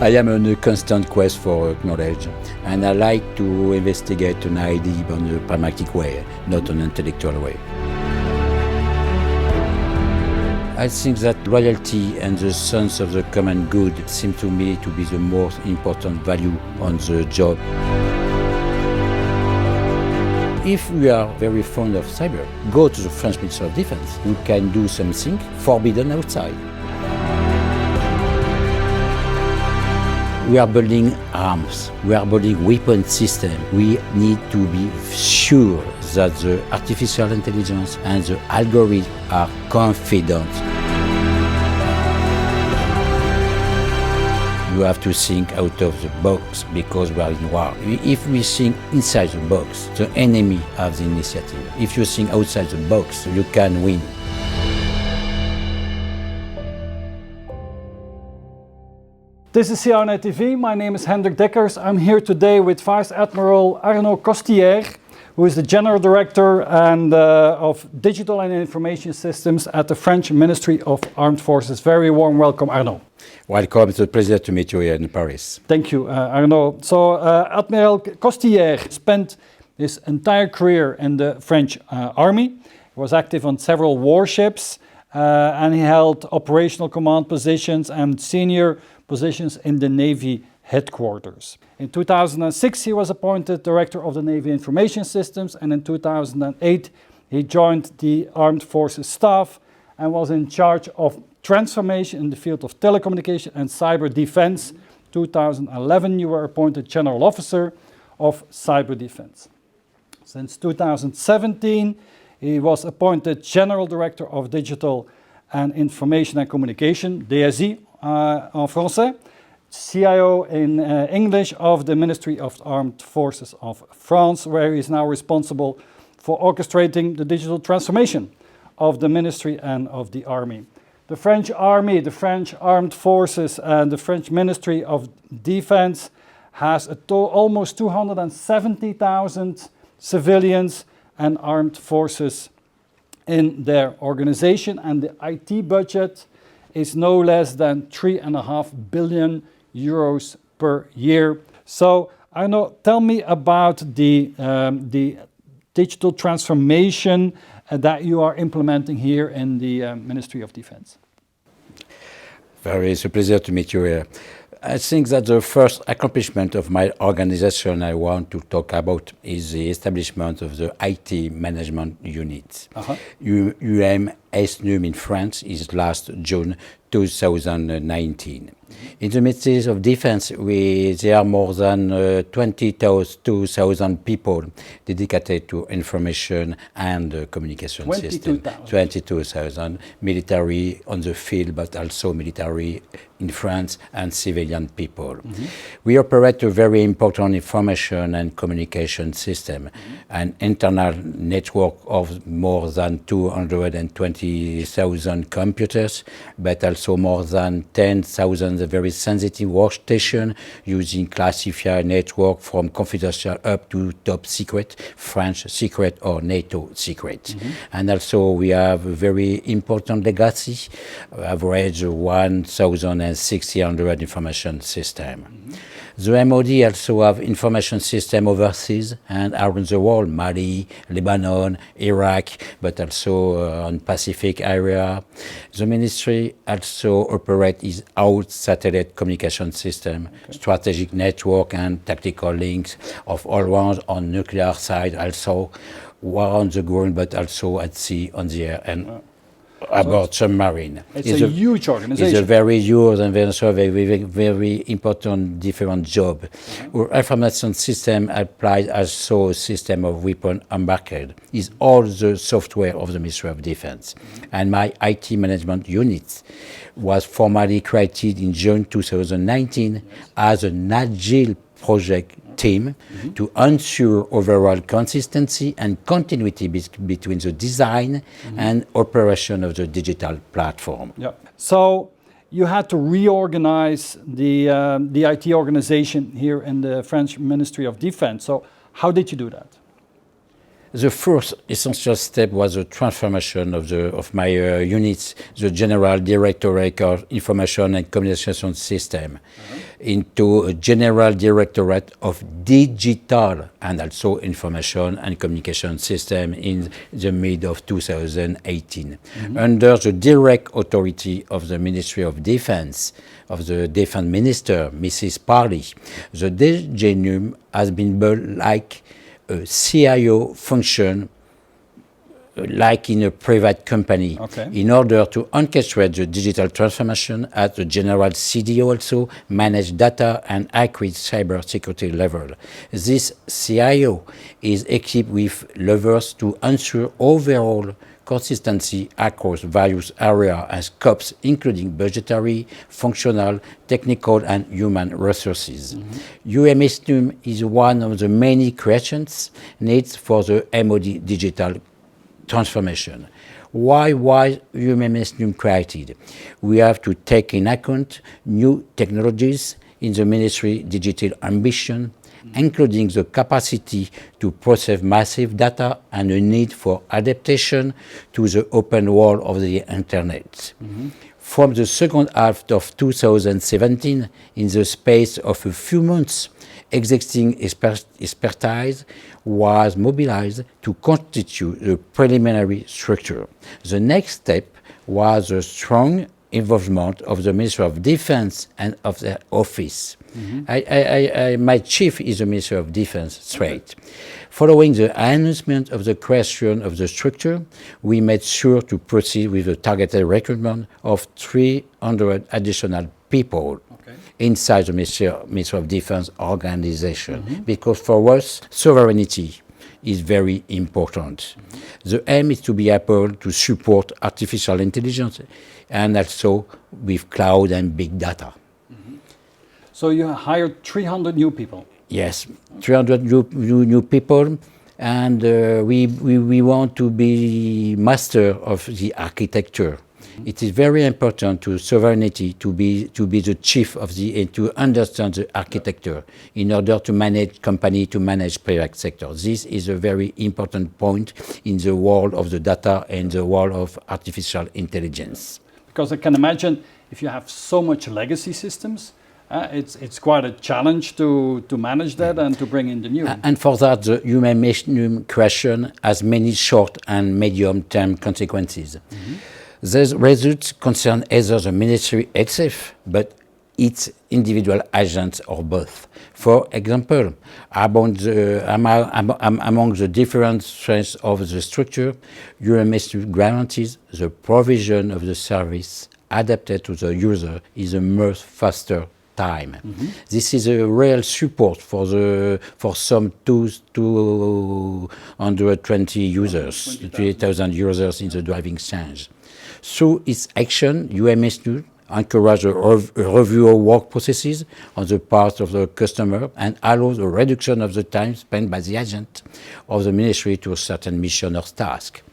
I am on a constant quest for knowledge, and I like to investigate an idea in a pragmatic way, not an intellectual way. I think that loyalty and the sense of the common good seem to me to be the most important value on the job. If we are very fond of cyber, go to the French Ministry of Defense, who can do something forbidden outside. We are building arms, we are building weapon systems. We need to be sure that the artificial intelligence and the algorithms are confident. You have to think out of the box because we are in war. If we think inside the box, the enemy has the initiative. If you think outside the box, you can win. This is CIO TV. My name is Hendrik Deckers. I'm here today with Vice Admiral Arnaud Coustillière, who is the General Director of Digital and Information Systems at the French Ministry of Armed Forces. Very warm welcome, Arnaud. Welcome. It's a pleasure to meet you here in Paris. Thank you, Arnaud. So, Admiral Coustillière spent his entire career in the French Army. He was active on several warships, and he held operational command positions and senior positions in the Navy headquarters. In 2006, he was appointed Director of the Navy Information Systems, and in 2008, he joined the Armed Forces staff and was in charge of transformation in the field of telecommunication and cyber defense. 2011, you were appointed General Officer of Cyber Defense. Since 2017, he was appointed General Director of Digital and Information and Communication, DSI en français, CIO in English of the Ministry of Armed Forces of France, where he is now responsible for orchestrating the digital transformation of the ministry and of the army. The French Army, the French Armed Forces and the French Ministry of Defense has almost 270,000 civilians and armed forces in their organization, and the IT budget is no less than 3.5 billion euros per year. So, Arnaud, tell me about the digital transformation that you are implementing here in the Ministry of Defense. It's a pleasure to meet you here. I think that the first accomplishment of my organization I want to talk about is the establishment of the IT management unit. SNUM in France is last June 2019. In the Ministry of Defense, there are more than 22,000 people dedicated to information and communication system. 22,000 military on the field, but also military in France and civilian people. We operate a very important information and communication system, an internal network of more than 220,000 computers, but also more than 10,000 very sensitive workstation using classified network from confidential up to top secret, French secret or NATO secret. And also we have a very important legacy, average 1,600 information system. The MOD also have information system overseas and around the world, Mali, Lebanon, Iraq, but also on Pacific area. The ministry also operates its own satellite communication system, strategic network and tactical links of all rounds on nuclear side, also war on the ground, but also at sea, on the air, and aboard submarine. It's a huge organization. It's a very huge and very important different job. Our information system applies also a system of weapon embarked. Is all the software of the Ministry of Defense. And my IT management unit was formally created in June 2019 as an agile project team to ensure overall consistency and continuity between the design and operation of the digital platform. So you had to reorganize the IT organization here in the French Ministry of Defense. So how did you do that? The first essential step was the transformation of my units, the General Directorate of Information and Communication System, into a General Directorate of Digital and also Information and Communication System in the mid of 2018, under the direct authority of the Ministry of Defense, of the Defense Minister, Mrs. Parley. The SNUM has been built like a CIO function, like in a private company, in order to orchestrate the digital transformation at the general CDO, also manage data and accurate cybersecurity level. This CIO is equipped with levers to ensure overall consistency across various areas and scopes, including budgetary, functional, technical, and human resources. UMSNUM is one of the many creations needs for the MOD digital transformation. Why was UMSNUM created? We have to take in account new technologies in the ministry digital ambition, including the capacity to process massive data and a need for adaptation to the open world of the internet. From the second half of 2017, in the space of a few months, existing expertise was mobilized to constitute the preliminary structure. The next step was a strong involvement of the Ministry of Defense and of their office. My chief is the Ministry of Defense straight. Following the announcement of the creation of the structure, we made sure to proceed with the targeted recruitment of 300 additional people inside the Ministry of Defense organization, because for us, sovereignty is very important. The aim is to be able to support artificial intelligence and also with cloud and big data. So you hired 300 new people? Yes, 300 new people, and we want to be master of the architecture. It is very important to sovereignty to be the chief of and to understand the architecture in order to manage company, to manage private sector. This is a very important point in the world of the data and the world of artificial intelligence. Because I can imagine if you have so much legacy systems, it's quite a challenge to manage that and to bring in the new. And for that, the UMSNUM creation has many short and medium-term consequences. These results concern either the ministry itself, but its individual agents or both. For example, among the different strengths of the structure, UMSNUM guarantees the provision of the service adapted to the user is a much faster time. This is a real support for some 220 users, 3,000 users in the driving change. Through its action, UMSNUM encourages a review of work processes on the part of the customer and allows a reduction of the time spent by the agent of the ministry to a certain mission or task.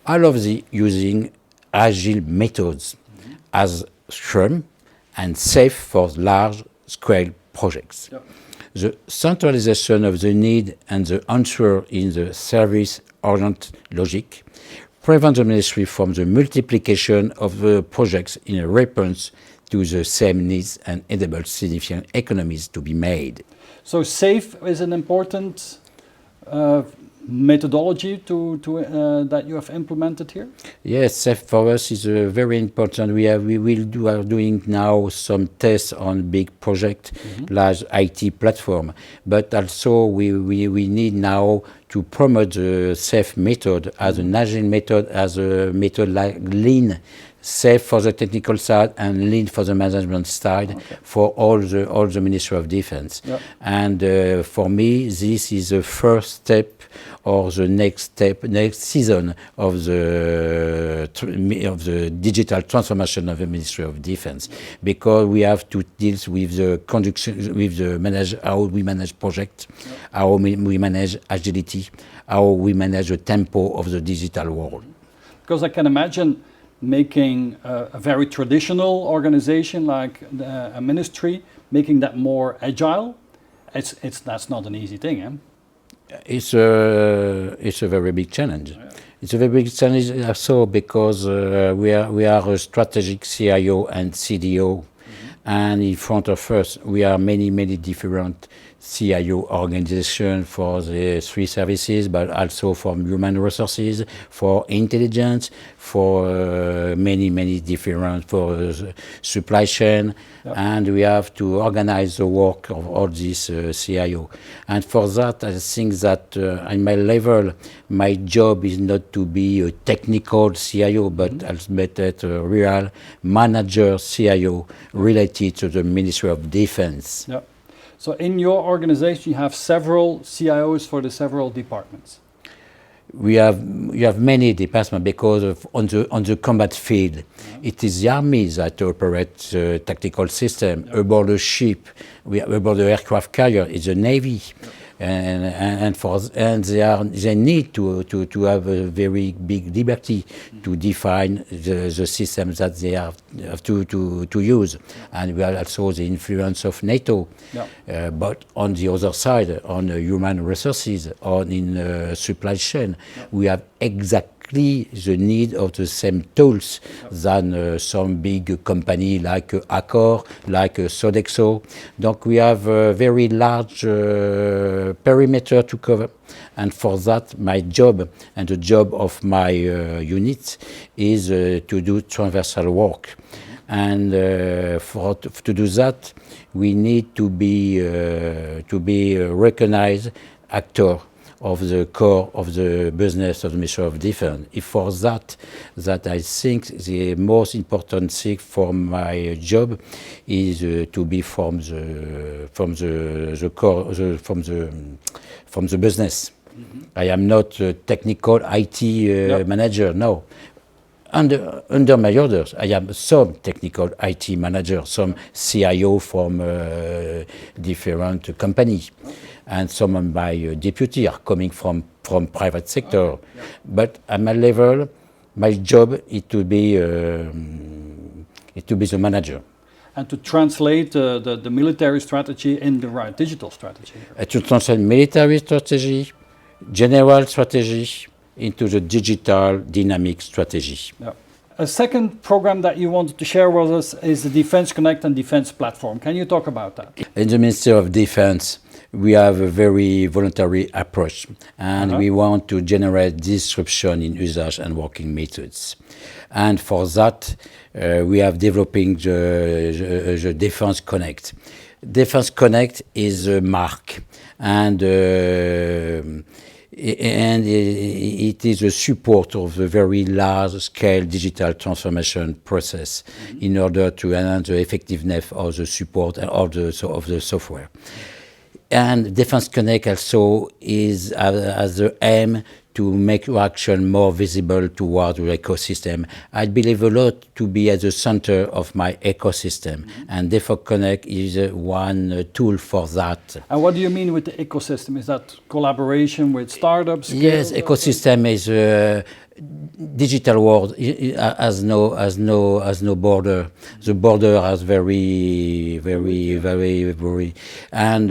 All of the using agile methods as SNUM and SAFe for large-scale projects. The centralization of the need and the answer in the service-oriented logic prevent the ministry from the multiplication of the projects in a response to the same needs and enable significant economies to be made. So SAFe is an important methodology that you have implemented here? Yes, SAFe for us is very important. We are doing now some tests on big project, large IT platform, but also we need now to promote the SAFe method as an agile method, as a method like Lean, SAFe for the technical side and Lean for the management side, for all the Ministry of Defense. And for me, this is the first step or the next season of the digital transformation of the Ministry of Defense, because we have to deal with the conduction, with the how we manage projects, how we manage agility, how we manage the tempo of the digital world. Because I can imagine making a very traditional organization like a ministry, making that more agile, that's not an easy thing, eh? It's a very big challenge. Yeah. It's a very big challenge also because we are a strategic CIO and CDO, and in front of us we are many different CIO organizations for the three services, but also for human resources, for intelligence, for many different for supply chain, and we have to organize the work of all these CIO. And for that, I think that at my level, my job is not to be a technical CIO, but as better a real manager CIO related to the Ministry of Defense. Yeah. So in your organization, you have several CIOs for the several departments. You have many departments because on the combat field, it is the army that operates the tactical system. Aboard the ship, aboard the aircraft carrier, is the navy. And they need to have a very big liberty to define the system that they have to use. And we have also the influence of NATO. But on the other side, on human resources, on in supply chain, we have exactly the need of the same tools than some big company like Accor, like Sodexo. Donc we have a very large perimeter to cover, and for that my job and the job of my unit is to do transversal work. And to do that, we need to be a recognized actor of the core of the business of the Ministry of Defense. If for that I think the most important thing for my job is to be from the core from the business. I am not a technical IT manager. No. Under my orders, I am some technical IT manager, some CIO from different companies, and some of my deputies are coming from private sector. But at my level, my job is to be the manager. And to translate the military strategy in the right digital strategy. To translate military strategy, general strategy, into the digital dynamic strategy. Yeah. A second program that you wanted to share with us is the Defense Connect and Defense Platform. Can you talk about that? In the Ministry of Defense, we have a very voluntary approach, and we want to generate disruption in usage and working methods. And for that, we are developing the Defense Connect. Defense Connect is a mark, and it is a support of the very large-scale digital transformation process in order to enhance the effectiveness of the support and of the software. And Defense Connect also has the aim to make your action more visible toward your ecosystem. I believe a lot to be at the center of my ecosystem, and Defense Connect is one tool for that. And what do you mean with the ecosystem? Is that collaboration with startups? Yes, ecosystem is digital world has no border. The border has very, and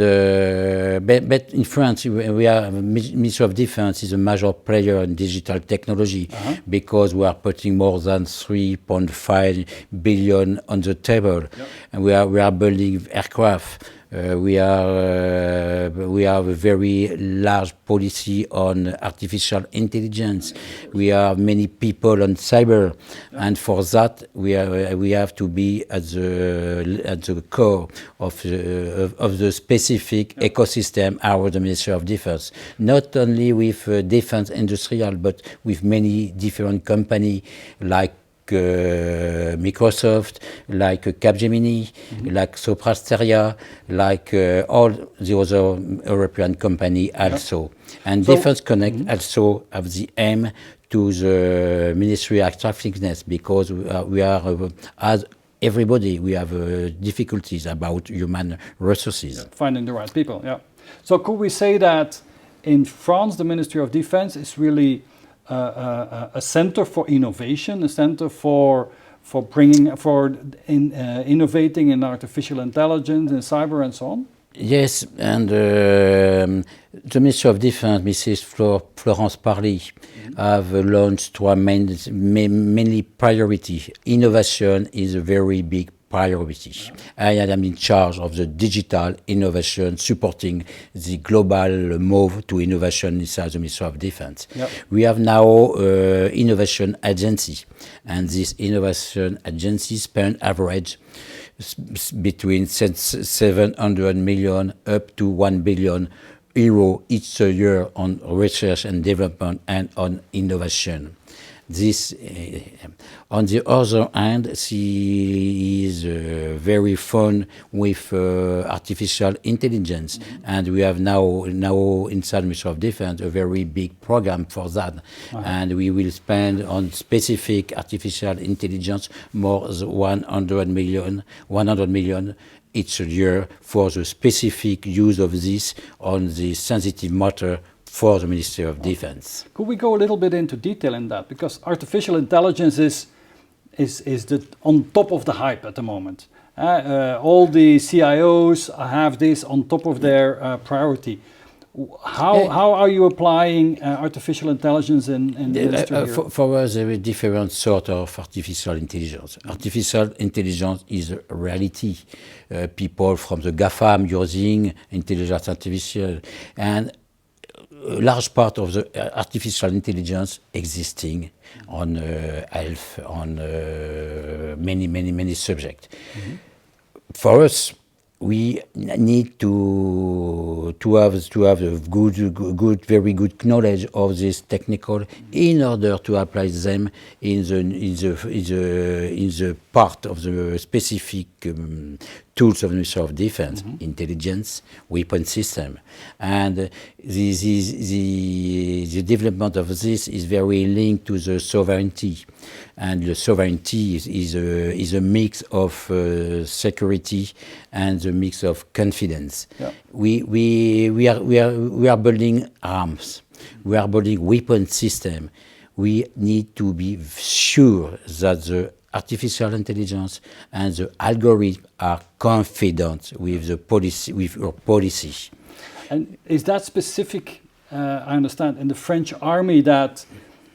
but in France we are Ministry of Defense is a major player in digital technology because we are putting more than 3.5 billion on the table, and we are building aircraft. We have a very large policy on artificial intelligence. We have many people on cyber, and for that we have to be at the core of the specific ecosystem around the Ministry of Defense. Not only with defense industrial, but with many different companies like Microsoft, like Capgemini, like Soprasteria, like all the other European companies also. And so, Defense Connect also have the aim to the Ministry attractiveness, because we are as everybody, we have difficulties about human resources. Finding the right people, yeah. So could we say that in France, the Ministry of Defense is really a center for innovation, a center for innovating in artificial intelligence and cyber and so on? Yes, and the Ministry of Defense, Mrs. Florence Parly, have launched mainly priority. Innovation is a very big priority. I am in charge of the digital innovation, supporting the global move to innovation inside the Ministry of Defense. Yep. We have now innovation agency, and this innovation agency spend average between 700 million up to 1 billion euro each year on research and development and on innovation. This, on the other hand, she is very fond with artificial intelligence, and we have now inside the Ministry of Defense a very big program for that, and we will spend on specific artificial intelligence more than 100 million each year for the specific use of this on the sensitive matter for the Ministry of Defense. Could we go a little bit into detail in that? Because artificial intelligence is on top of the hype at the moment. All the CIOs have this on top of their priority. How are you applying artificial intelligence in the industry here? For us, there is different sort of artificial intelligence. Artificial intelligence is a reality. People from the GAFAM using intelligence artificial, and a large part of the artificial intelligence existing on health, on many subjects. For us, we need to have a very good knowledge of this technical in order to apply them in the part of the specific tools of the Ministry of Defense, intelligence, weapon system, and the development of this is very linked to the sovereignty, and the sovereignty is a mix of security and a mix of confidence. Yeah. We are building arms, we are building weapon system. We need to be sure that the artificial intelligence and the algorithm are confident with the policy, with your policy. And is that specific, I understand, in the French army, that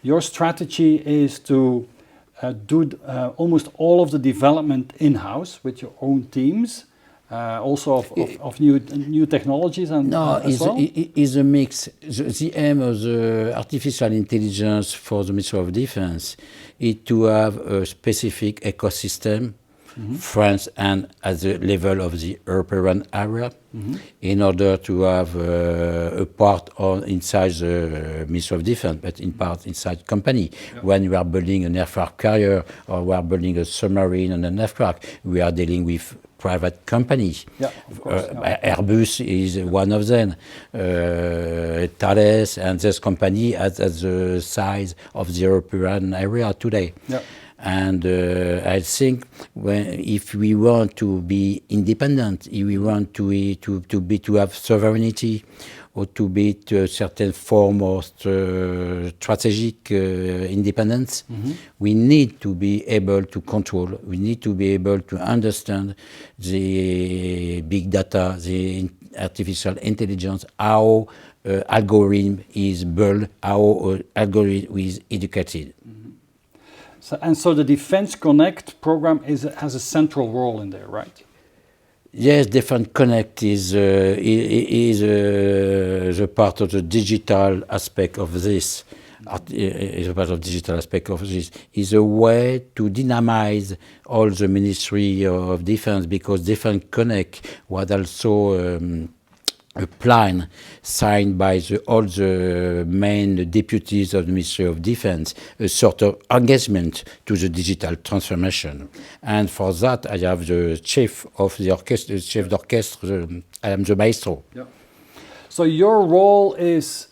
your strategy is to do almost all of the development in-house with your own teams, also of new technologies and is a mix. The aim of the artificial intelligence for the Ministry of Defense is to have a specific ecosystem, France and at the level of the European area, in order to have a part inside the Ministry of Defense, but in part inside company. Yeah. When we are building an aircraft carrier or we are building a submarine and an aircraft, we are dealing with private companies. Yeah, of course. Airbus is one of them. Thales and this company at the size of the European area today. Yeah. And I think if we want to be independent, if we want to have sovereignty, or to be to a certain form of strategic independence, we need to be able to control, we need to be able to understand the big data, the artificial intelligence, how algorithm is built, how algorithm is educated. So the Defense Connect program has a central role in there, right? Yes, Defense Connect is a part of the digital aspect of this. Is a part of digital aspect of this. Is a way to dynamize all the Ministry of Defense, because Defense Connect was also a plan signed by all the main deputies of the Ministry of Defense, a sort of engagement to the digital transformation. And for that, I have the chief of the orchestra, chef d'orchestre, I am the maestro. Yeah. So your role is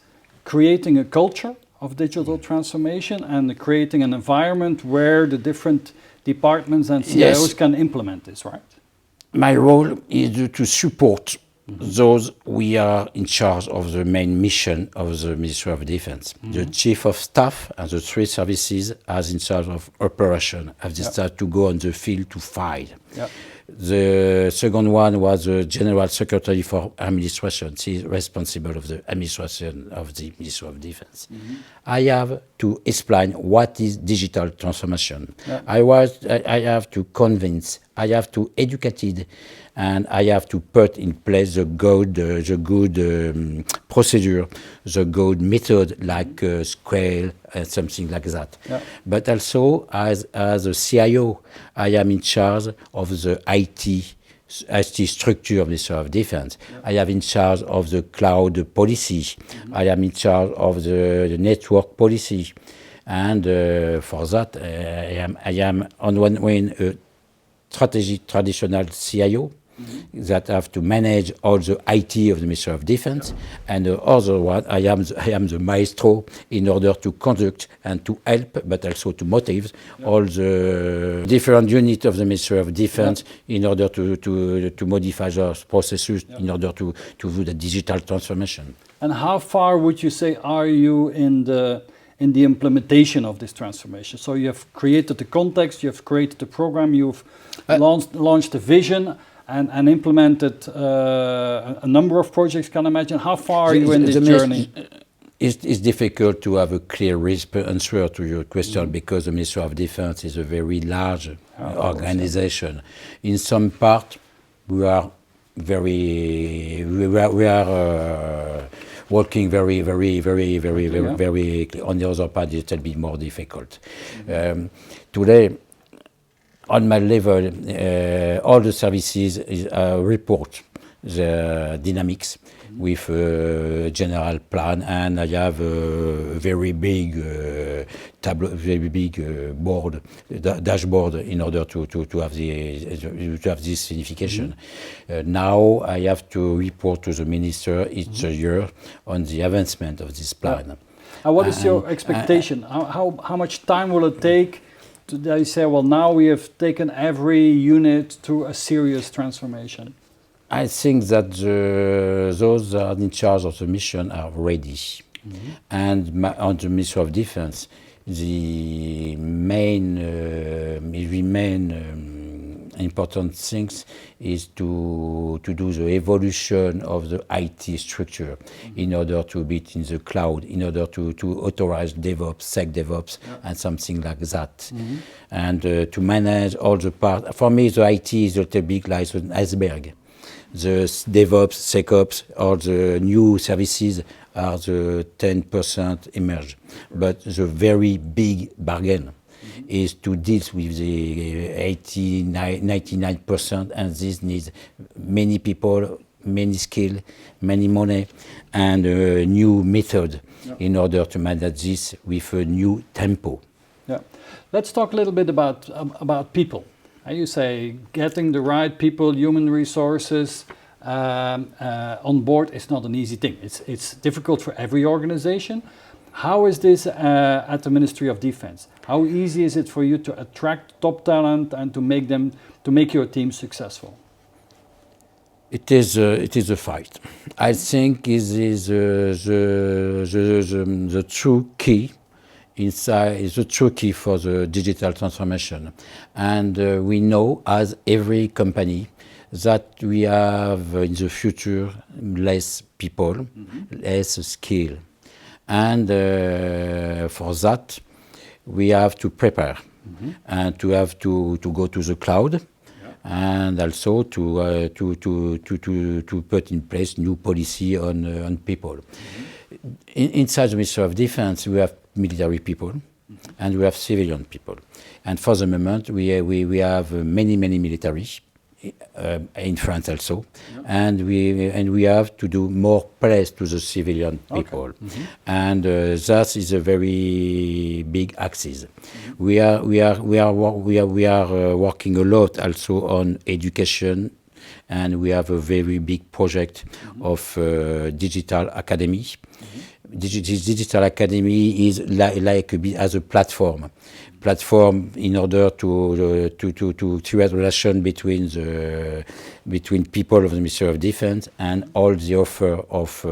creating a culture of digital transformation and creating an environment where the different departments and CIOs can implement this, right? My role is to support those we are in charge of the main mission of the Ministry of Defense. The Chief of Staff and the three services are in charge of operation, have decided to go on the field to fight. The second one was the General Secretary for Administration. He is responsible of the administration of the Ministry of Defense. I have to explain what is digital transformation. I have to convince, I have to educate, and I have to put in place the good procedure, the good method like scale and something like that. But also as a CIO, I am in charge of the IT structure of the Ministry of Defense. I am in charge of the cloud policy. I am in charge of the network policy. And for that, I am on one way a strategic traditional CIO that have to manage all the IT of the Ministry of Defense, and the other one, I am the maestro in order to conduct and to help, but also to motivate all the different units of the Ministry of Defense in order to modify those processes in order to do the digital transformation. And how far would you say are you in the implementation of this transformation? So you have created the context, you have created the program, you've launched the vision, and implemented a number of projects, can I imagine. How far are you in this journey? It's difficult to have a clear answer to your question because the Ministry of Defense is a very large organization. In some part, we are working very. On the other part, it's a little bit more difficult. Today, on my level, all the services report the dynamics with a general plan, and I have a very big board, dashboard, in order to have this signification. Now I have to report to the minister each year on the advancement of this plan. And what is your expectation? How much time will it take? They say, well, now we have taken every unit to a serious transformation. I think that those that are in charge of the mission are ready. And on the Ministry of Defense, the main important things is to do the evolution of the IT structure in order to be in the cloud, in order to authorize DevOps, SecDevOps, and something like that. And to manage all the parts. For me, the IT is a little bit like an iceberg. The DevOps, SecOps, or the new services are the 10% emerge. But the very big bargain is to deal with the 99%, and this needs many people, many skill, many money, and a new method in order to manage this with a new tempo. Let's talk a little bit about people. You say getting the right people, human resources on board is not an easy thing. It's difficult for every organization. How is this at the Ministry of Defense? How easy is it for you to attract top talent and to make your team successful? It is a fight. I think it is the true key. Inside is the true key for the digital transformation, and we know, as every company, that we have in the future less people, less skill, and for that we have to prepare and to have to go to the cloud, and also to put in place new policy on people. Inside the Ministry of Defense, we have military people and we have civilian people. And for the moment, we have many military in France also, and we have to do more place to the civilian people, and that is a very big axis. We are working a lot also on education and we have a very big project of digital academy. This digital academy is like a bit as a platform in order to create relation between people of the Ministry of Defense and all the offer of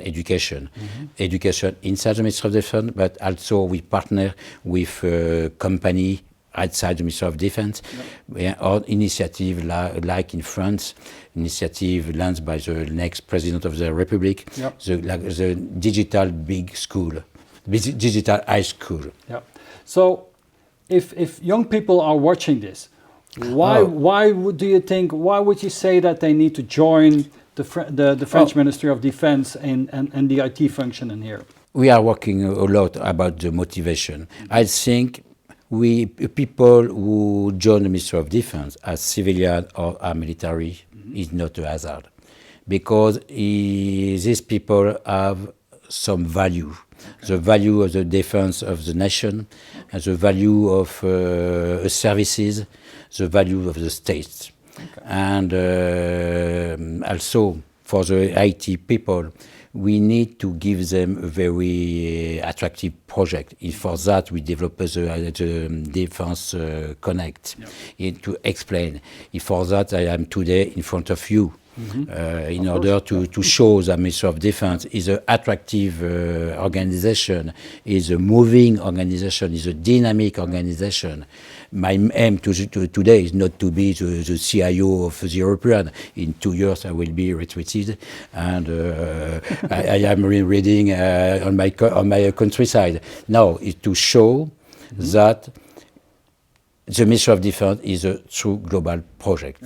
education. Education inside the Ministry of Defense, but also we partner with company outside the Ministry of Defense, or initiative like in France, initiative launched by the next President of the Republic, the digital big school, digital high school. Yeah. So, if young people are watching this, why would you say that they need to join the French Ministry of Defense and the IT function in here? We are working a lot about the motivation. I think people who join the Ministry of Defense as civilian or military is not a hazard, because these people have some value. The value of the defense of the nation, and the value of services, the value of the states. And also for the IT people, we need to give them a very attractive project. For that, we develop the Defense Connect to explain. For that, I am today in front of you. In order to show that Ministry of Defense is an attractive organization, is a moving organization, is a dynamic organization. My aim today is not to be the CIO of the European. In 2 years I will be retreated, and I am reading on my countryside. Now is to show that the Ministry of Defense is a true global project.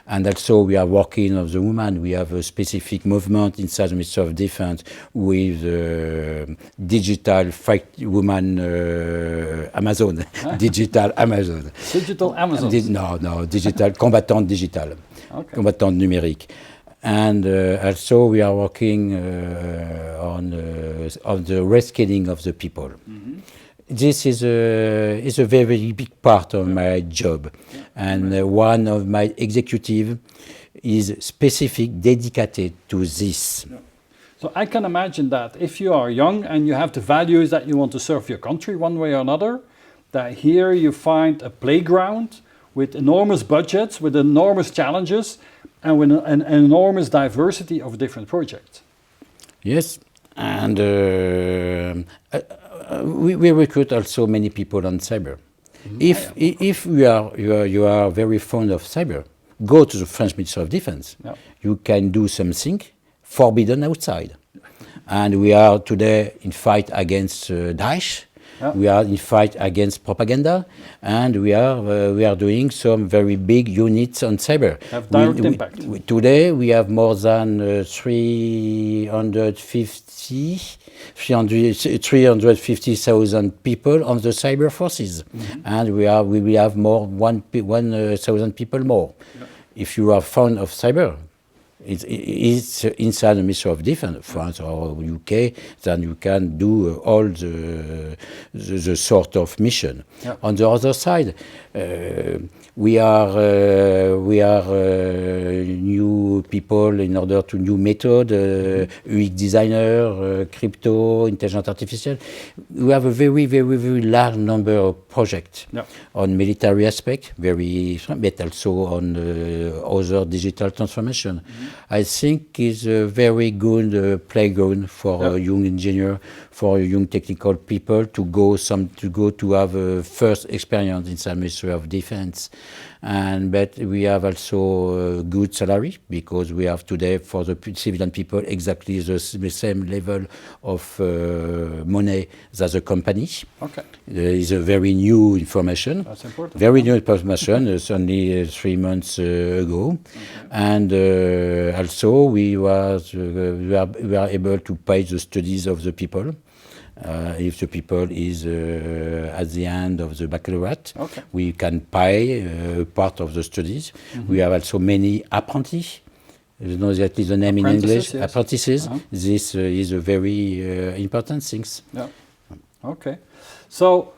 And also we are working on the women. We have a specific movement inside the Ministry of Defense with digital fight woman Amazon. Digital Amazon. Digital Amazon? No, digital, combattant digital. Combattant numérique. And also we are working on the reskilling of the people. This is a very big part of my job, and one of my executive is specific, dedicated to this. So I can imagine that if you are young and you have the values that you want to serve your country one way or another, that here you find a playground with enormous budgets, with enormous challenges, and with an enormous diversity of different projects. Yes, and we recruit also many people on cyber. If you are very fond of cyber, go to the French Ministry of Defense. You can do something forbidden outside. And we are today in fight against Daesh. We are in fight against propaganda, and we are doing some very big units on cyber. Have direct impact. Today we have more than 350,000 people on the cyber forces, and we will have more 1,000 people more. If you are fond of cyber, it's inside the Ministry of Defense, France or UK, then you can do all the sort of mission. On the other side, we are new people in order to new method, UX designer, crypto, intelligence artificial. We have a very, very, very large number of projects on military aspect, but also on other digital transformation. I think is a very good playground for a young engineer, for young technical people to have a first experience inside Ministry of Defense. But we have also a good salary, because we have today for the civilian people exactly the same level of money as a company. There is a very new information. That's important. Very new information. It's only 3 months ago, and also we are able to pay the studies of the people. If the people is at the end of the baccalaureate, we can pay part of the studies. We have also many apprentices. You know that is the name in English. Yes. Apprentices. This is a very important thing. Okay, so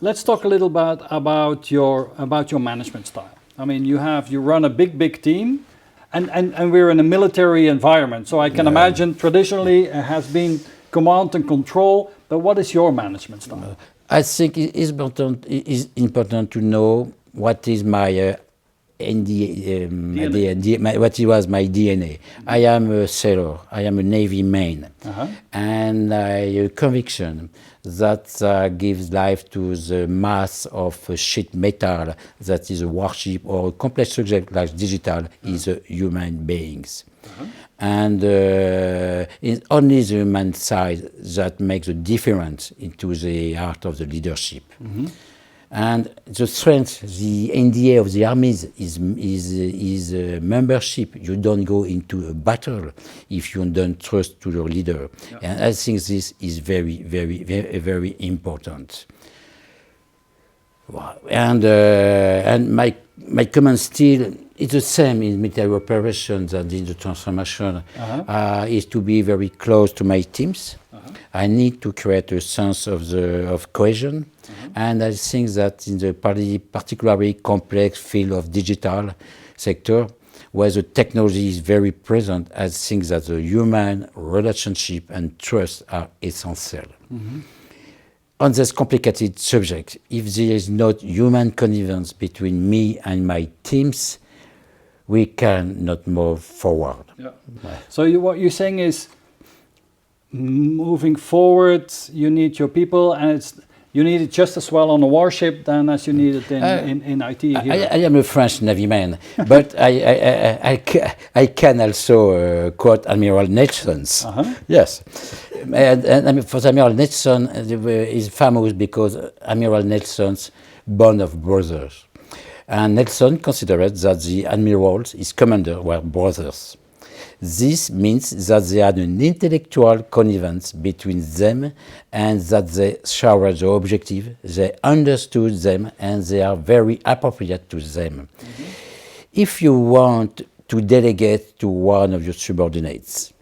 let's talk a little bit about your management style. I mean, you run a big team. And we're in a military environment, so I can imagine traditionally it has been command and control, but what is your management style? I think it is important to know what is my what was my DNA. I am a sailor, I am a Navy man, and I have a conviction that gives life to the mass of sheet metal that is a warship or a complex subject like digital is human beings. And it's only the human side that makes a difference into the art of the leadership. And the strength, the NDA of the armies is membership. You don't go into a battle if you don't trust to your leader. And I think this is very, very, very, very important. And my command still is the same in military operations and in the transformation, is to be very close to my teams. I need to create a sense of cohesion, and I think that in the particularly complex field of digital sector, where the technology is very present, I think that the human relationship and trust are essential. On this complicated subject, if there is not human connivance between me and my teams, we cannot move forward. So what you're saying is, moving forward, you need your people, and you need it just as well on a warship than as you need it in IT here. I am a French Navy man, but I can also quote Admiral Nelson's. Yes, and for Admiral Nelson is famous because Admiral Nelson's bond of brothers, and Nelson considered that the admirals, his commander, were brothers. This means that they had an intellectual connivance between them and that they shared the objective, they understood them, and they are very appropriate to them. If you want to delegate to one of your subordinates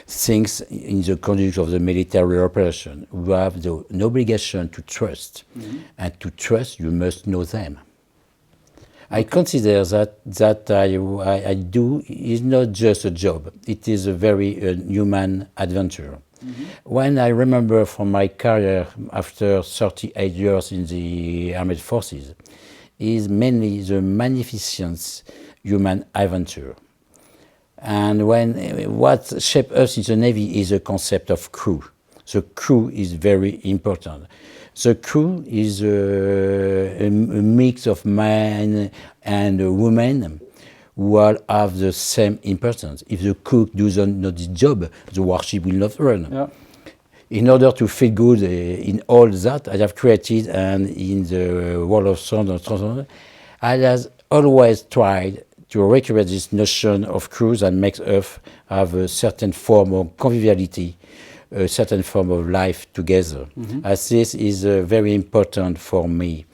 things in the conduct of the military operation, you have an obligation to trust, and to trust you must know them. I consider that I do is not just a job, it is a very human adventure. When I remember from my career after 38 years in the Armed Forces, is mainly the magnificent human adventure. And what shaped us in the Navy is the concept of crew. The crew is very important. The crew is a mix of men and women who all have the same importance. If the cook doesn't know the job, the warship will not run. In order to feel good in all that, I have created, and in the world of sound and transformation, I have always tried to recreate this notion of crews and make us have a certain form of conviviality, a certain form of life together. As this is very important for me.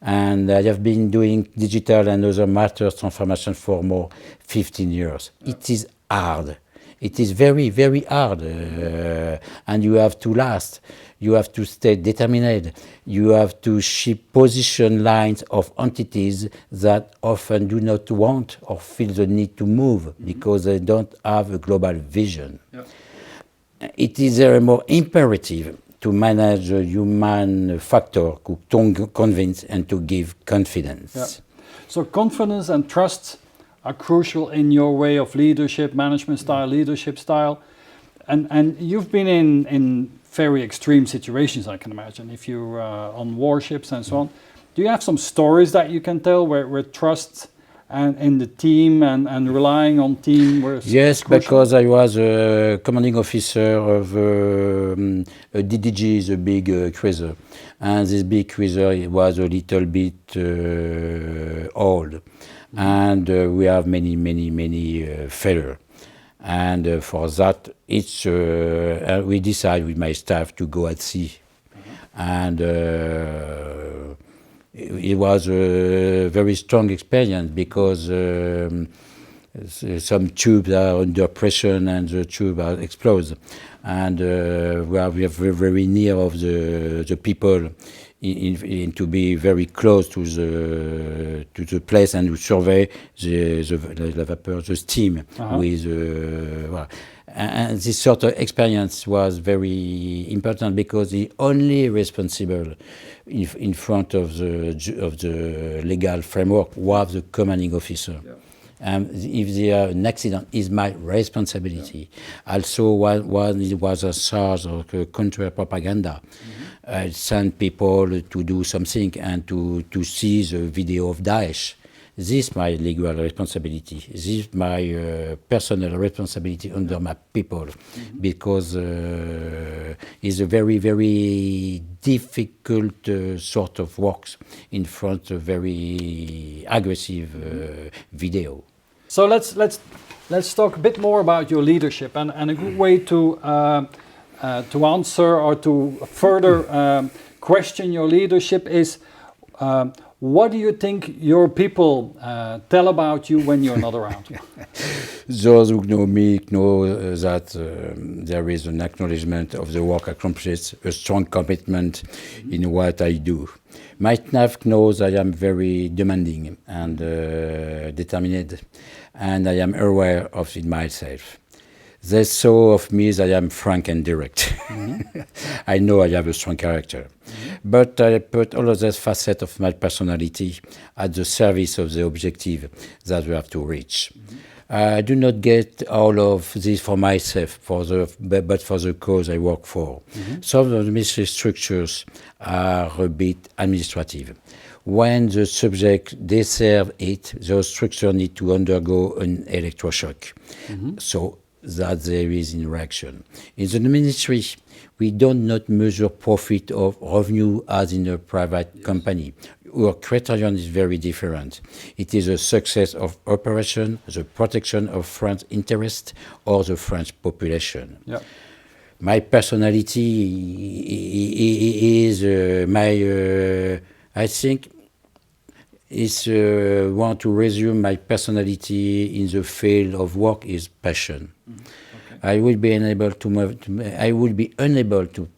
And I have been doing digital and other matters transformation for more 15 years. It is hard. It is very, very hard. And you have to last. You have to stay determined. You have to ship position lines of entities that often do not want or feel the need to move because they don't have a global vision. It is more imperative to manage the human factor to convince and to give confidence. So confidence and trust are crucial in your way of leadership, management style, leadership style. And you've been in very extreme situations, I can imagine, if you're on warships and so on. Do you have some stories that you can tell where trust and in the team and relying on team was Yes, crucial? because I was a commanding officer of a DDG, the big cruiser. And this big cruiser was a little bit old. And we have many failure. And for that, we decided with my staff to go at sea. And it was a very strong experience because some tubes are under pressure and the tube explodes. And we are very near of the people to be very close to the place and to survey the vapor, the steam with. Well, and this sort of experience was very important because the only responsible in front of the legal framework was the commanding officer. Yeah. If there an accident, is my responsibility. Yeah. Also, when it was a charge of counter-propaganda, send people to do something and to see the video of Daesh. This is my legal responsibility. This is my personal responsibility under my people, because it's a very, very difficult sort of works in front of very aggressive video. So let's talk a bit more about your leadership, and a good way to answer or to further question your leadership is. What do you think your people tell about you when you're not around? Those who know me know that there is an acknowledgement of the work accomplished, a strong commitment in what I do. My staff knows I am very demanding and determined, and I am aware of it myself. They saw of me that I am frank and direct. I know I have a strong character. But I put all of those facets of my personality at the service of the objective that we have to reach. I do not get all of this for myself, but for the cause I work for. Some of the military structures are a bit administrative. When the subject deserves it, those structures need to undergo an electroshock. So that there is interaction. In the ministry, we do not measure profit or revenue as in a private company. Our criterion is very different. It is a success of operation, the protection of French interest, or the French population. Yeah. My personality is I think, is want to resume my personality in the field of work is passion. Okay. I would be unable to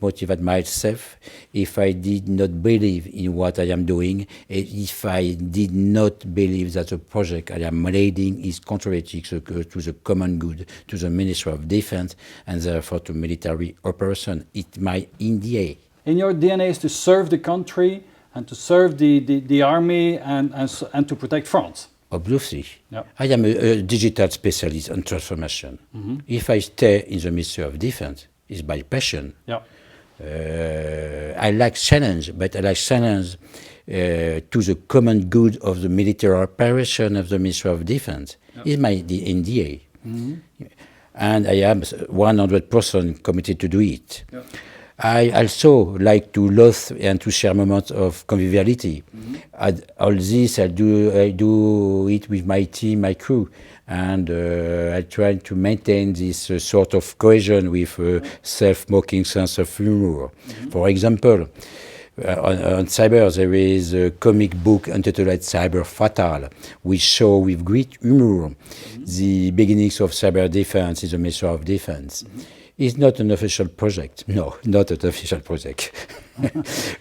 motivate myself if I did not believe in what I am doing, if I did not believe that the project I am leading is contributing to the common good, to the Ministry of Defense, and therefore to military operation. It's my DNA. In your DNA is to serve the country and to serve the army and to protect France. Obviously. Yep. I am a digital specialist on transformation. If I stay in the Ministry of Defense, it's by passion. Yep. I like challenge, but I like challenge to the common good of the military operation of the Ministry of Defense. Yep. It's my NDA. And I am 100% committed to do it. Yep. I also like to laugh and to share moments of conviviality. All this I do it with my team, my crew, and I try to maintain this sort of cohesion with a self-mocking sense of humor. For example, on cyber there is a comic book entitled Cyber Fatal, which show with great humor the beginnings of cyber defense in the Ministry of Defense. It's not an official project. No, not an official project,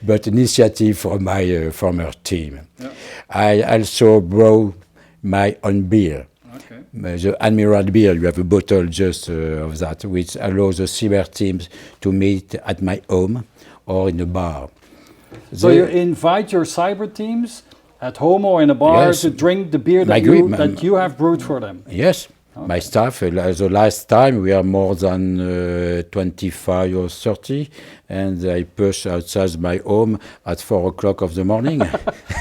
but an initiative from my former team. Yeah. I also brought my own beer. Okay. The Admiral beer, you have a bottle just of that, which allows the cyber teams to meet at my home or in a bar. So you invite your cyber teams at home or in a bar to drink the beer that you have brewed for them? Yes. Okay. My staff, the last time we are more than 25 or 30, and I push outside my home at 4 o'clock of the morning.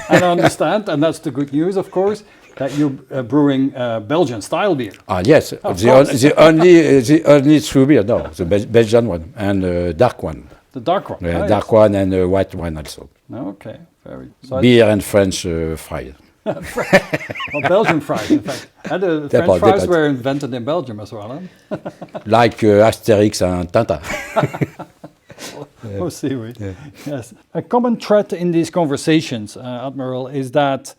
I understand, and that's the good news, of course, that you're brewing Belgian-style beer. Yes, the only true beer, no, the Belgian one, and dark one. The dark one? Dark one and white one also. Okay, very. So beer and French fries. Well, Belgian fries, in fact. And the French fries were invented in Belgium as well, huh? Like Asterix and Tintin. Oh, seaweed. Yeah. Yes. A common thread in these conversations, Admiral, is that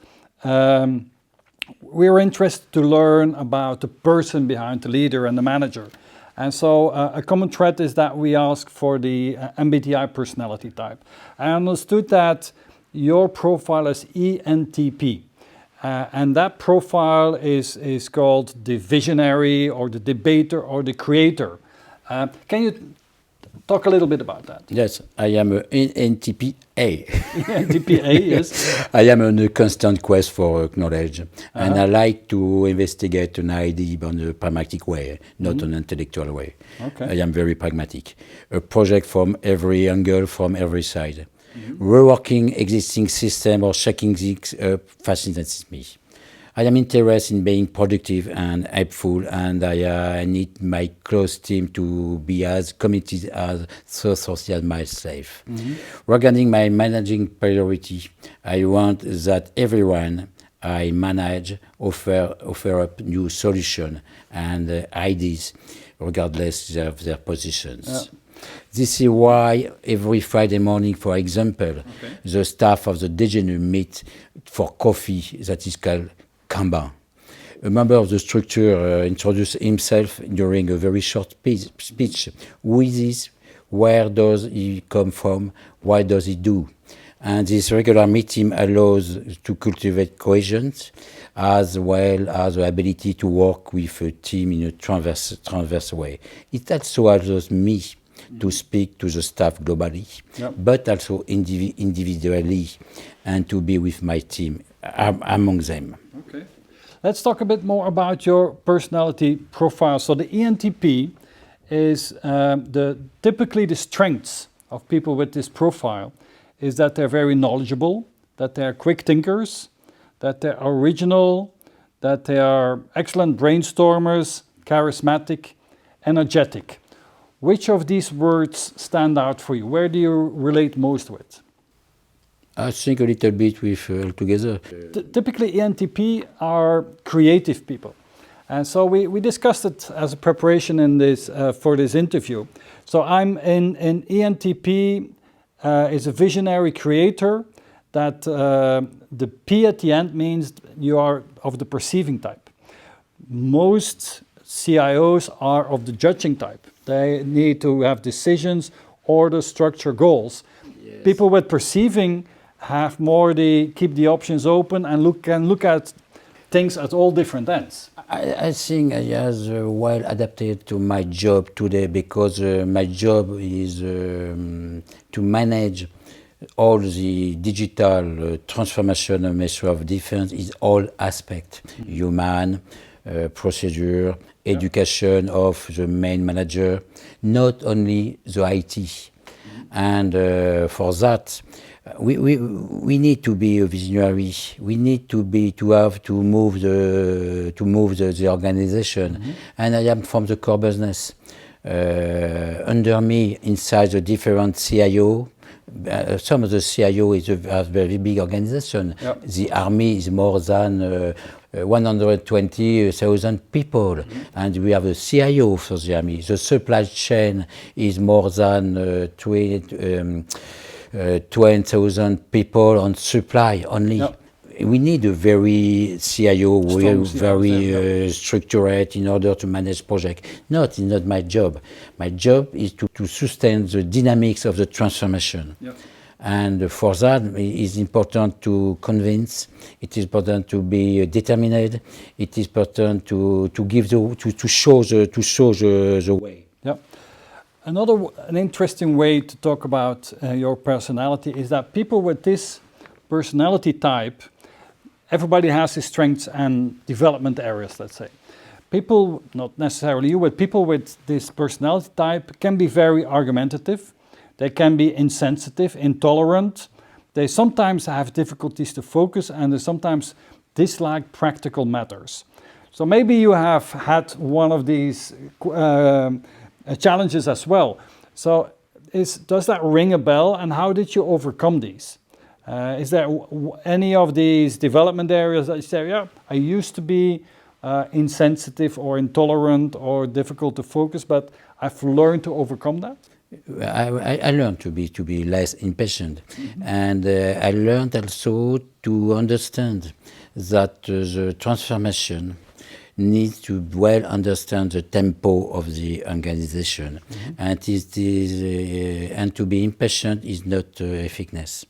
we're interested to learn about the person behind the leader and the manager. And so a common thread is that we ask for the MBTI personality type. I understood that your profile is ENTP. And that profile is called the visionary or the debater or the creator. Can you talk a little bit about that? Yes, I am an ENTP A. ENTP A, yes. I am on a constant quest for knowledge, and I like to investigate an idea in a pragmatic way, not an intellectual way. Okay. I am very pragmatic. A project from every angle, from every side. Reworking existing system or checking things fascinates me. I am interested in being productive and helpful, and I need my close team to be as committed as social as myself. Regarding my managing priority, I want that everyone I manage offer up new solutions and ideas, regardless of their positions. Yeah. This is why every Friday morning, for example, the staff of the DGNU meet for coffee that is called Kanban. A member of the structure introduced himself during a very short speech. Who is this? Where does he come from? What does he do? And this regular meeting allows to cultivate cohesion as well as the ability to work with a team in a transverse way. It also allows me to speak to the staff globally, but also individually, and to be with my team among them. Okay. Let's talk a bit more about your personality profile. So the ENTP is typically the strengths of people with this profile is that they're very knowledgeable, that they're quick thinkers, that they're original, that they are excellent brainstormers, charismatic, energetic. Which of these words stand out for you? Where do you relate most with? I think a little bit with altogether. Typically, ENTP are creative people. And so we discussed it as a preparation in this, for this interview. So I'm in ENTP is a visionary creator that the P at the end means you are of the perceiving type. Most CIOs are of the judging type. They need to have decisions, order, structure, goals. Yes. People with perceiving have more keep the options open and can look at things at all different ends. I think I was well adapted to my job today because my job is to manage all the digital transformation of Ministry of Defense is all aspects, human, procedure, education of the main manager, not only the IT. And for that, we need to be a visionary. We need to move the organization. And I am from the core business. Under me, inside the different CIO, some of the CIO is a very big organization. Yep. The army is more than 120,000 people, and we have a CIO for the army. The supply chain is more than 20,000 people on supply only. Yep. We need a very CIO, very structured in order to manage project. It's not my job. My job is to sustain the dynamics of the transformation. Yep. And for that, it is important to convince. It is important to be determined. It is important to show the way. Yeah. An interesting way to talk about your personality is that people with this personality type, everybody has his strengths and development areas, let's say. People, not necessarily you, but people with this personality type can be very argumentative. They can be insensitive, intolerant. They sometimes have difficulties to focus and they sometimes dislike practical matters. So maybe you have had one of these challenges as well. So does that ring a bell, and how did you overcome these? Is there any of these development areas that you say, yeah, I used to be insensitive or intolerant or difficult to focus, but I've learned to overcome that? I learned to be less impatient, and I learned also to understand that the transformation needs to well understand the tempo of the organization, and and to be impatient is not effectiveness.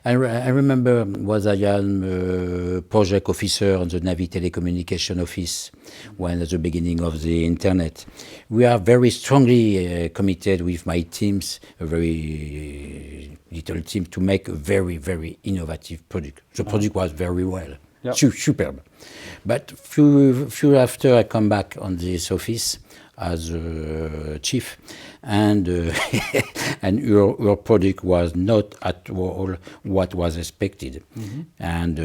I remember was I am project officer on the Navy Telecommunication Office when at the beginning of the internet. We are very strongly committed with my teams, a very little team, to make a very, very innovative product. The product was very well, superb. But few after I come back on this office as chief, and and your product was not at all what was expected, and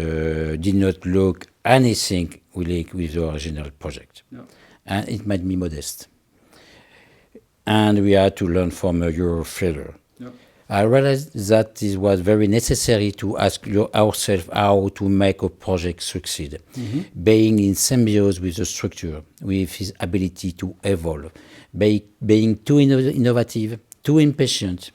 did not look anything like with the original project, and it made me modest. And we had to learn from your failure. I realized that it was very necessary to ask ourselves how to make a project succeed, being in symbiosis with the structure, with his ability to evolve, being too innovative, too impatient,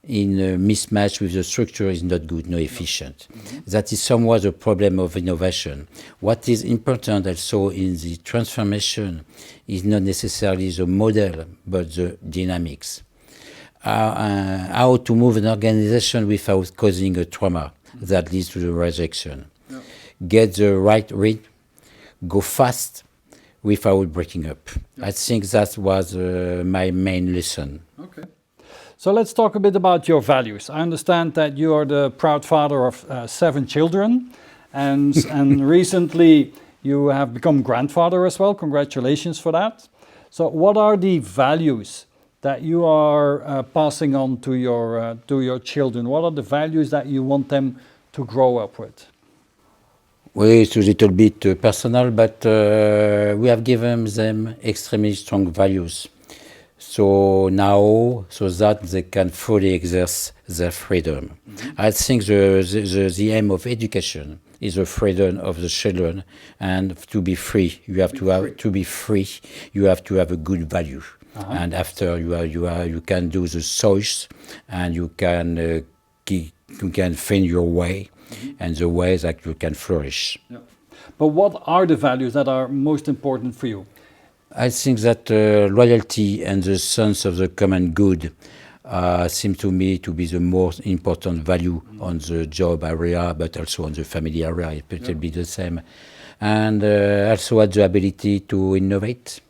in a mismatch with the structure is not good, no efficient. That is somewhat the problem of innovation. What is important also in the transformation is not necessarily the model, but the dynamics. How to move an organization without causing a trauma that leads to the rejection. Get the right read, go fast without breaking up. I think that was my main lesson. Okay. So let's talk a bit about your values. I understand that you are the proud father of 7 children, and recently you have become grandfather as well. Congratulations for that. So what are the values that you are passing on to your children? What are the values that you want them to grow up with? Well, it's a little bit personal, but we have given them extremely strong values. So now, so that they can fully exercise their freedom. I think the aim of education is the freedom of the children, and to be free, you have to be free. You have to have a good value. And after you can do the choice, and you can find your way, and the way that you can flourish. But what are the values that are most important for you? I think that loyalty and the sense of the common good seem to me to be the most important value on the job area, but also on the family area. It will be the same, and also the ability to innovate.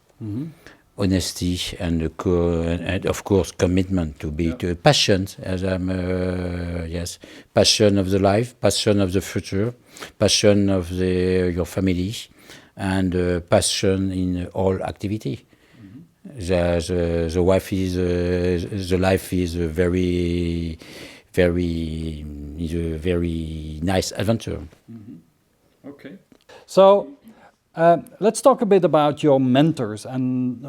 Honesty and of course commitment to be to passion, as I'm passion of the life, passion of the future, passion of your family, and passion in all activity. The life is a very nice adventure. Okay, so. Let's talk a bit about your mentors and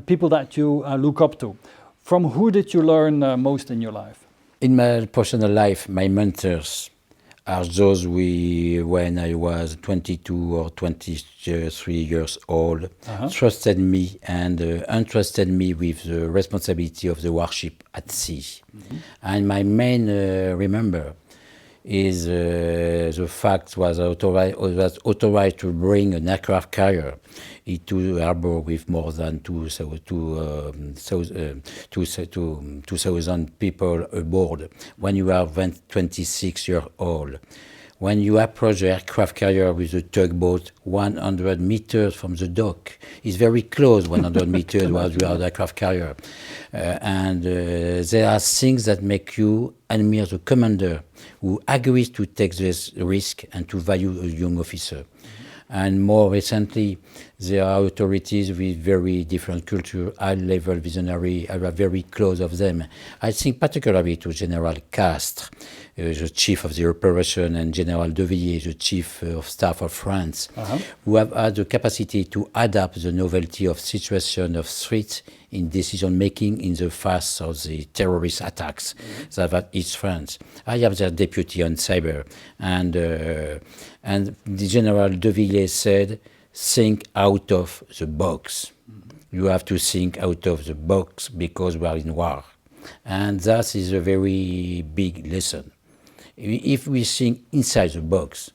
people that you look up to. From who did you learn most in your life? In my personal life, my mentors are those when I was 22 or 23 years old, trusted me and entrusted me with the responsibility of the warship at sea. And my main remember is the fact was authorized to bring an aircraft carrier into harbor with more than 2,000 people aboard when you are 26 years old. When you approach the aircraft carrier with a tugboat 100 meters from the dock, it's very close, 100 meters while you are the aircraft carrier. And there are things that make you admire the commander who agrees to take this risk and to value a young officer. And more recently, there are authorities with very different culture, high-level visionary. I was very close of them. I think particularly to General Castres, the chief of the operation, and General De Villiers, the chief of staff of France, who have had the capacity to adapt the novelty of situation of threat in decision-making in the face of the terrorist attacks that hit France. I am their deputy on cyber, and the General De Villiers said, think out of the box. You have to think out of the box because we are in war. And that is a very big lesson. If we think inside the box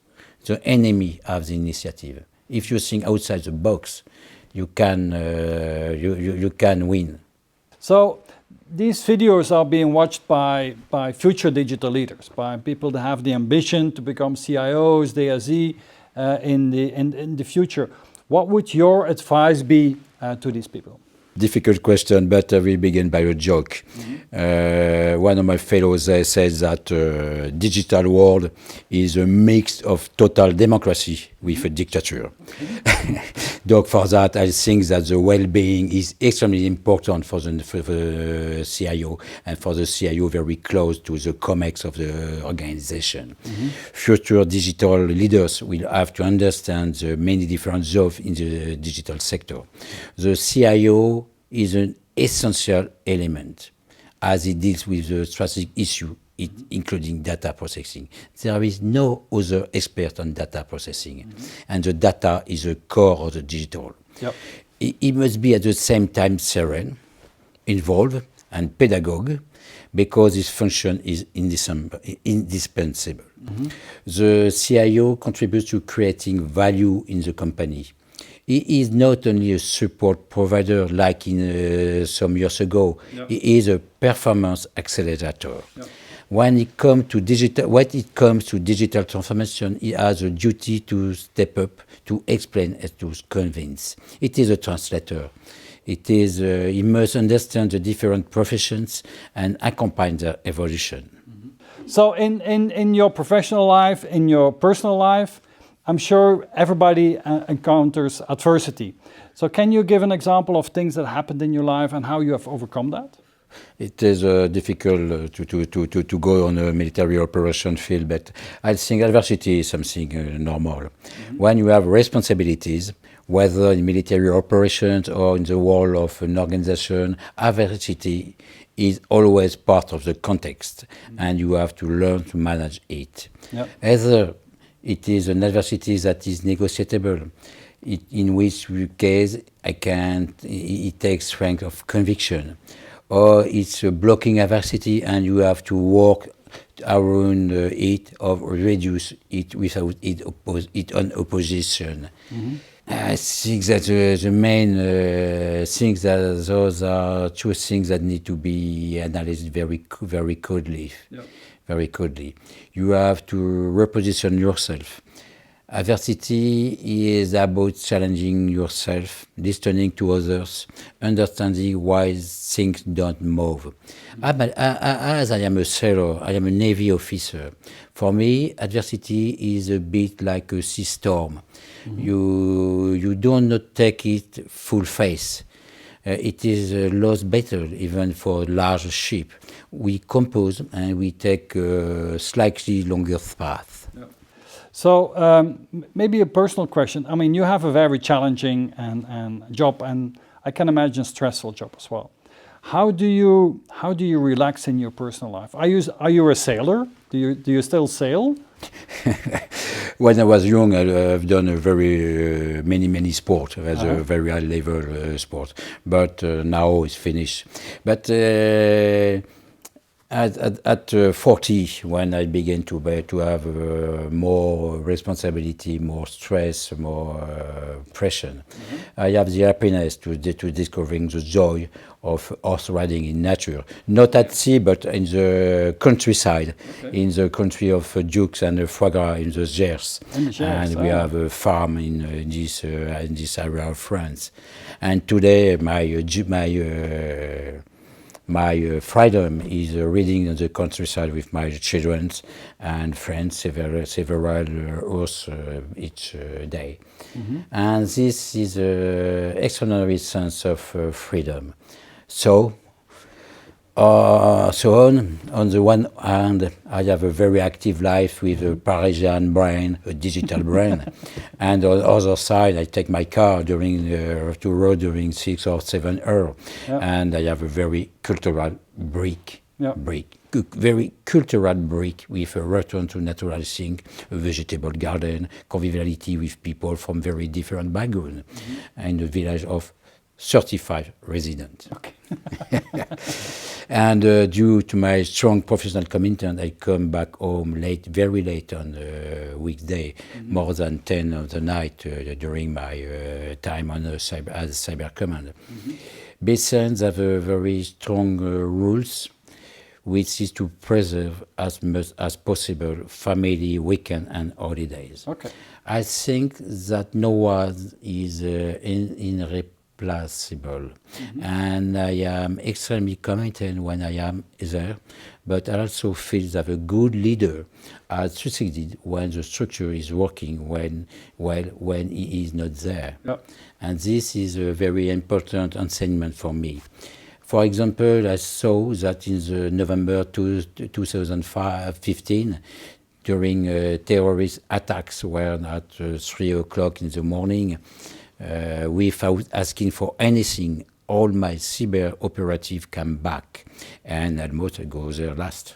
the enemy of the initiative. If you think outside the box, you can win. So these videos are being watched by future digital leaders, by people that have the ambition to become CIOs, DSE in the future. What would your advice be to these people? Difficult question, but I will begin by a joke. One of my fellows says that digital world is a mix of total democracy with a dictature. Donc for that, I think that the well-being is extremely important for the CIO, and for the CIO very close to the COMEX of the organization. Future digital leaders will have to understand the many different jobs in the digital sector. The CIO is an essential element as it deals with the strategic issue, including data processing. There is no other expert on data processing, and the data is the core of the digital. Yep. It must be at the same time serene, involved, and pedagogue, because this function is indispensable. The CIO contributes to creating value in the company. He is not only a support provider like in some years ago. Yep. He is a performance accelerator. Yep. When it comes to digital transformation, he has a duty to step up, to explain, and to convince. It is a translator. He must understand the different professions and accompany their evolution. So in your professional life, in your personal life, I'm sure everybody encounters adversity. So can you give an example of things that happened in your life and how you have overcome that? It is difficult to go on a military operation field, but I think adversity is something normal. When you have responsibilities, whether in military operations or in the world of an organization, adversity is always part of the context, and you have to learn to manage it. Yep. Either it is an adversity that is negotiable, in which case it takes strength of conviction, or it's a blocking adversity and you have to work around it or reduce it without it on opposition. I think that the main things that those are two things that need to be analyzed very coldly. Yep. Very coldly. You have to reposition yourself. Adversity is about challenging yourself, listening to others, understanding why things don't move. As I am a sailor, I am a Navy officer. For me, adversity is a bit like a sea storm. You do not take it full face. It is a lost battle, even for a large ship. We compose and we take a slightly longer path. Yeah. So maybe a personal question. I mean, you have a very challenging and job, and I can imagine stressful job as well. How do you relax in your personal life? Are you a sailor? Do you still sail? When I was young, I've done a very many sports. It was a very high level sport, but now it's finished. But at 40, when I began to have more responsibility, more stress, more pressure, I have the happiness to discovering the joy of horse riding in nature, not at sea, but in the countryside, in the country of Dukes and foie gras in the Gers. And we have a farm in this area of France. And today, my freedom is reading in the countryside with my children and friends, several hours each day. And this is an extraordinary sense of freedom. So on the one hand, I have a very active life with a Parisian brain, a digital brain, and on the other side, I take my car to road during 6 or 7 hours, and I have a very cultural break. Very cultural break with a return to natural things, a vegetable garden, conviviality with people from very different backgrounds, and a village of certified resident. Okay. And due to my strong professional commitment, I come back home late, very late on the weekday, more than 10 of the night during my time on as cyber command. BSNs have a very strong rules, which is to preserve as much as possible family, weekend and holidays. Okay. I think that no one is irreplaceable, and I am extremely committed when I am there, but I also feel that a good leader has succeeded when the structure is working when he is not there. Yep. And this is a very important enseignement for me. For example, I saw that in the November 2015, during terrorist attacks were at 3 o'clock in the morning, without asking for anything, all my cyber operative came back, and almost I go there last.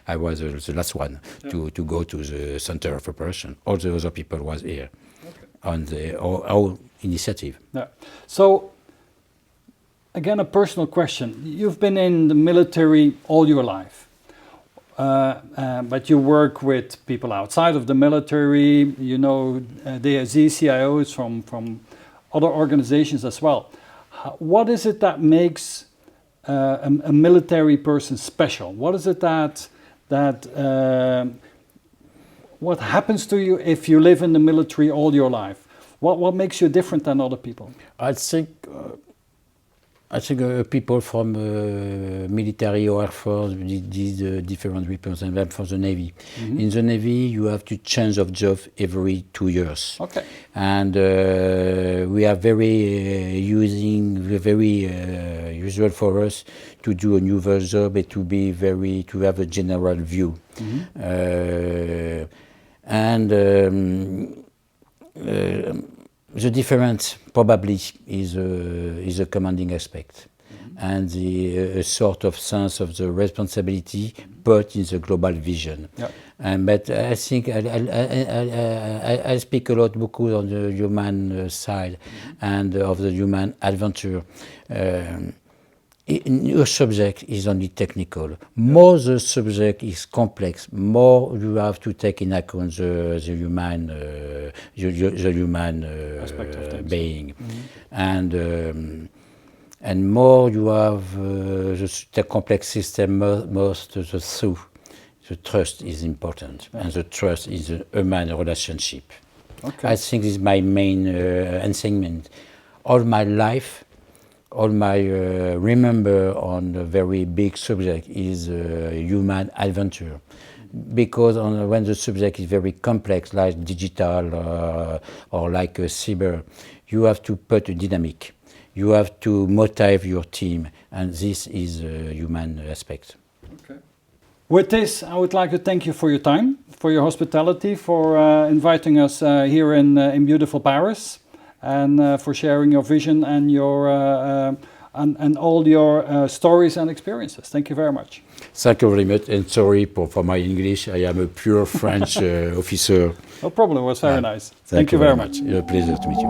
I was the last one to go to the center of operation. All the other people was here on our initiative. Yeah. So, again, a personal question. You've been in the military all your life. But you work with people outside of the military, you know, DSZ, CIOs from other organizations as well. What is it that makes a military person special? What is it that what happens to you if you live in the military all your life? What makes you different than other people? I think people from military or Air Force did different representatives for the Navy. In the Navy, you have to change of job every 2 years. Okay. And we are very usual for us to do a new job and to have a general view. The difference probably is a commanding aspect and a sort of sense of the responsibility put in the global vision. Yep. But I think I speak a lot beaucoup on the human side and of the human adventure. Your subject is only technical. More the subject is complex, more you have to take in account the human Aspect of things. being, and more you have the complex system. Most the trust is important, and the trust is a human relationship. Okay. I think this is my main enseignement. All my life. All my remember on a very big subject is human adventure, because when the subject is very complex, like digital or like cyber, you have to put a dynamic. You have to motivate your team, and this is a human aspect. Okay. With this, I would like to thank you for your time, for your hospitality, for inviting us here in beautiful Paris. And for sharing your vision and your and all your stories and experiences. Thank you very much. Thank you very much, and sorry for my English. I am a pure French officer. No problem. It was very nice. Thank you very much. A pleasure to meet you.